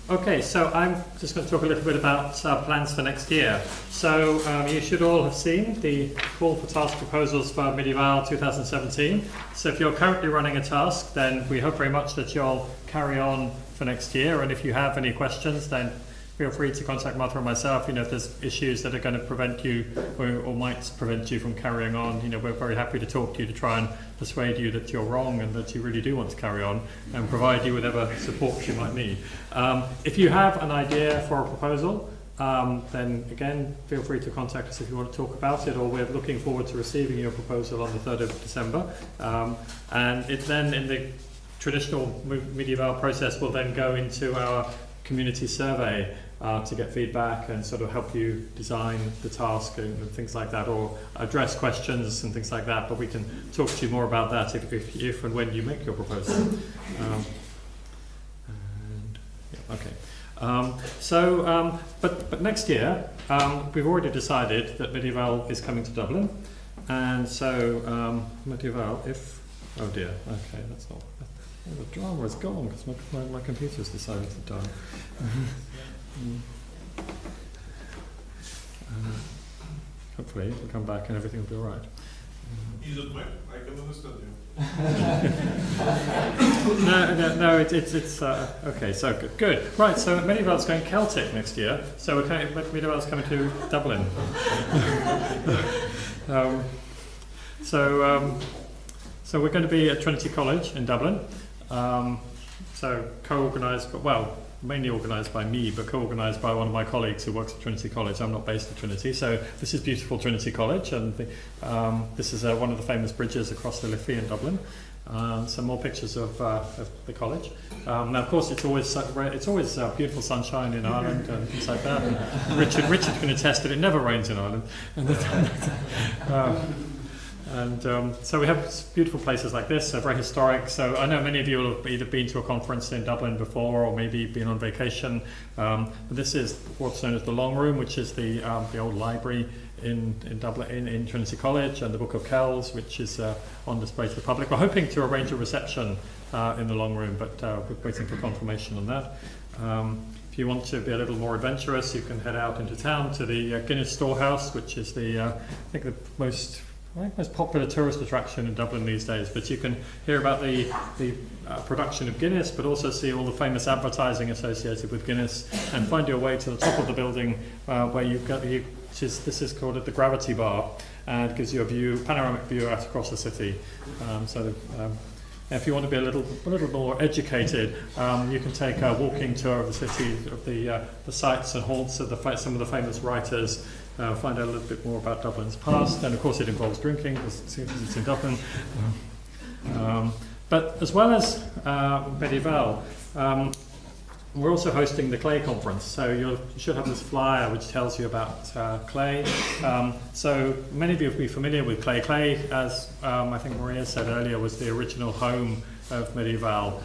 Okay, so I'm just going to talk a little bit about plans for next year. So you should all have seen the call for task proposals for Mediaeval 2017. So if you're currently running a task, then we hope very much that you'll carry on for next year. And if you have any questions, then feel free to contact Martha or myself. If there's issues that are going to prevent you or might prevent you from carrying on, we're very happy to talk to you to try and persuade you that you're wrong and that you really do want to carry on and provide you with whatever support you might need. If you have an idea for a proposal, then again, feel free to contact us if you want to talk about it, or we're looking forward to receiving your proposal on the 3rd of December. And it then, in the traditional Mediaeval process, will then go into our community survey to get feedback and sort of help you design the task and things like that, or address questions and things like that. But we can talk to you more about that if and when you make your proposal. But next year we've already decided that Mediaeval is coming to Dublin, and so Mediaeval, if oh dear, okay, that's not. The drama is gone because my computer's decided to die. Hopefully it'll come back and everything will be all right. Is it quick? I can understand you. No, it's okay, so good. Right, so Mediaeval's going Celtic next year, so Mediaeval's coming to Dublin. So we're going to be at Trinity College in Dublin. So co-organised, well, mainly organised by me, but co-organised by one of my colleagues who works at Trinity College. I'm not based at Trinity, so this is beautiful Trinity College, and this is one of the famous bridges across the Liffey in Dublin. Some more pictures of the college. Now, of course, it's always beautiful sunshine in Ireland and things like that. And Richard can attest that it never rains in Ireland. So we have beautiful places like this, very historic. So I know many of you will have either been to a conference in Dublin before or maybe been on vacation. But this is what's known as the Long Room, which is the old library in Dublin, in Trinity College, and the Book of Kells, which is on display to the public. We're hoping to arrange a reception in the Long Room, but we're waiting for confirmation on that. If you want to be a little more adventurous, you can head out into town to the Guinness Storehouse, which is I think the most popular tourist attraction in Dublin these days. But you can hear about the production of Guinness, but also see all the famous advertising associated with Guinness, and find your way to the top of the building where you've got this is called the Gravity Bar, and it gives you a panoramic view out across the city. If you want to be a little more educated, you can take a walking tour of the city, of the sites and haunts of some of the famous writers. Find out a little bit more about Dublin's past, and of course it involves drinking because it's in Dublin. But as well as Mediaeval, we're also hosting the Clay Conference. So you should have this flyer which tells you about Clay. So many of you will be familiar with Clay. Clay, as I think Maria said earlier, was the original home of Mediaeval.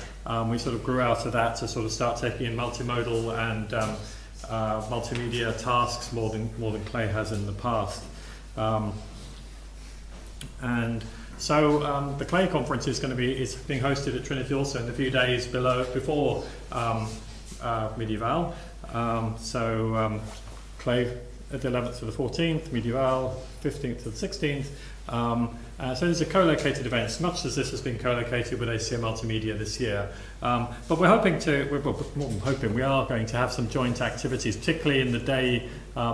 We sort of grew out of that to sort of start taking in multimodal and multimedia tasks more than Clay has in the past. And so the Clay Conference is being hosted at Trinity also in the few days before Mediaeval. Clay at the 11th to the 14th, Mediaeval 15th to the 16th. So these are co-located events, much as this has been co-located with ACM Multimedia this year. But we are going to have some joint activities, particularly in the day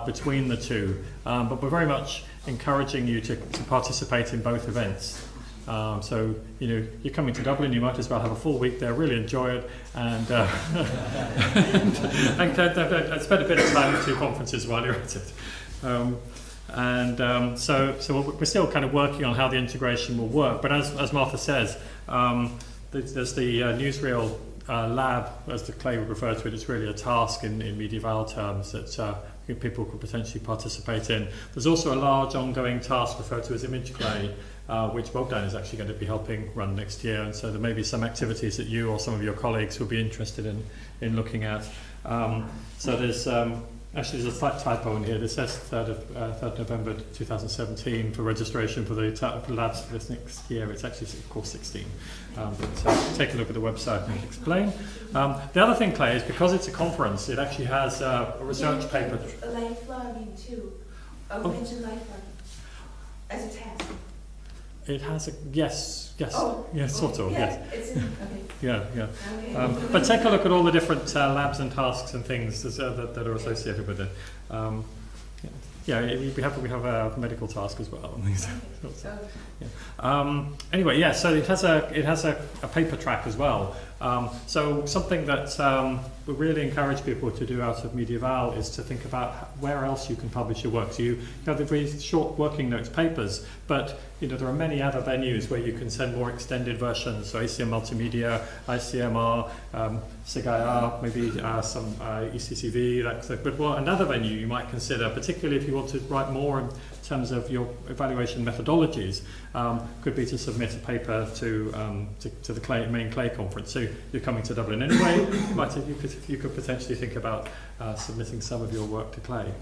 between the two. But we're very much encouraging you to participate in both events. So you're coming to Dublin, you might as well have a full week there, really enjoy it, and spend a bit of time at two conferences while you're at it. So we're still kind of working on how the integration will work. But as Martha says, there's the newsreel lab, as the Clay would refer to it. It's really a task in Mediaeval terms that people could potentially participate in. There's also a large ongoing task referred to as Image Clay, which Bogdan is actually going to be helping run next year. And so there may be some activities that you or some of your colleagues will be interested in looking at. So there's Actually, there's a slight typo in here. This says 3rd November 2017 for registration for the labs for this next year. It's actually, of course, 16. But take a look at the website and it'll explain. The other thing, Clay, is because it's a conference, it actually has a research paper. Life logging too. Mention life logging as a task. It has a yes, sort of, yeah, yes. It's in, okay. Yeah. Okay. But take a look at all the different labs and tasks and things that are associated with it. We have a medical task as well. Anyway, yeah. So it has a paper track as well. So something that we really encourage people to do out of Mediaeval is to think about where else you can publish your work. So you have the very short working notes papers, but there are many other venues where you can send more extended versions. So ACM Multimedia, ICMR, SIG-IR, maybe some ECCV. But another venue you might consider, particularly if you want to write more in terms of your evaluation methodologies, could be to submit a paper to the main Clay conference. So you're coming to Dublin anyway. You could potentially think about submitting some of your work to Clay.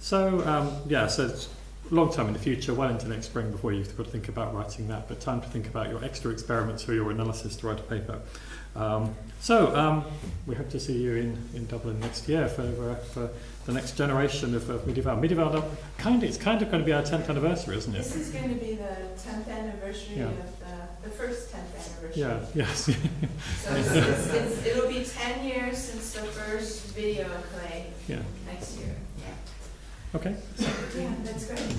So it's a long time in the future, well into next spring before you've got to think about writing that, but time to think about your extra experiments for your analysis to write a paper. We hope to see you in Dublin next year for the next generation of Mediaeval. Mediaeval, it's kind of going to be our 10th anniversary, isn't it? This is going to be the 10th anniversary of the first 10th anniversary. Yeah, yes. So it'll be 10 years since the first video Clay next year. Yeah. Okay. Yeah, that's great.